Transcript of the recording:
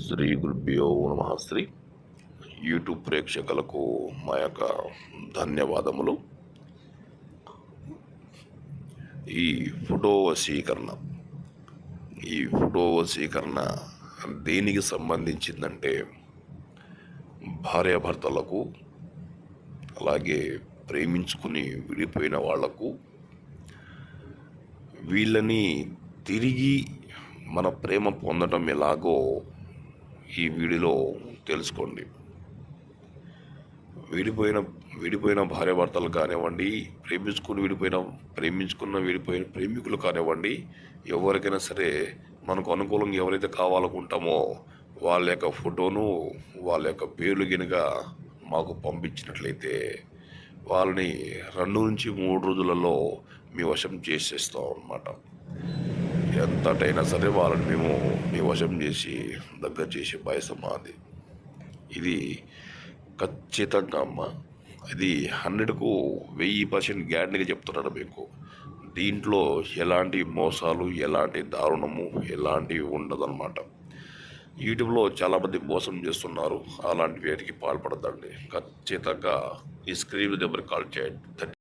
శ్రీ గురుభ్యో నమః. శ్రీ యూట్యూబ్ ప్రేక్షకులకు మా యొక్క ధన్యవాదములు. ఈ ఫోటో వశీకరణ దేనికి సంబంధించిందంటే భార్యాభర్తలకు, అలాగే ప్రేమించుకుని విడిపోయిన వాళ్లకు, వీళ్ళని తిరిగి మన ప్రేమ పొందడం ఎలాగో ఈ వీడియోలో తెలుసుకోండి. విడిపోయిన భార్యాభర్తలు కానివ్వండి, ప్రేమించుకున్న విడిపోయిన ప్రేమికులు కానివ్వండి, ఎవరికైనా సరే మనకు అనుకూలంగా ఎవరైతే కావాలనుకుంటామో వాళ్ళ యొక్క ఫోటోను, వాళ్ళ యొక్క పేర్లు గినక మాకు పంపించినట్లయితే వాళ్ళని 2 నుంచి 3 రోజులలో మీ వశం చేసేస్తాం అన్నమాట. ఎంతటైనా సరే వాళ్ళని మేము మీ వశం చేసి దగ్గర చేసే బాధ్యత మాది. ఇది ఖచ్చితంగా అమ్మ, ఇది 100కు 1000% గ్యారంటీగా చెప్తున్నాను మీకు. దీంట్లో ఎలాంటి మోసాలు, ఎలాంటి దారుణము, ఎలాంటివి ఉండదన్నమాట. యూట్యూబ్లో చాలామంది మోసం చేస్తున్నారు, అలాంటి వేటికి పాల్పడదండి. ఖచ్చితంగా ఈ స్క్రీన్ నెంబర్ కాల్ చేయండి.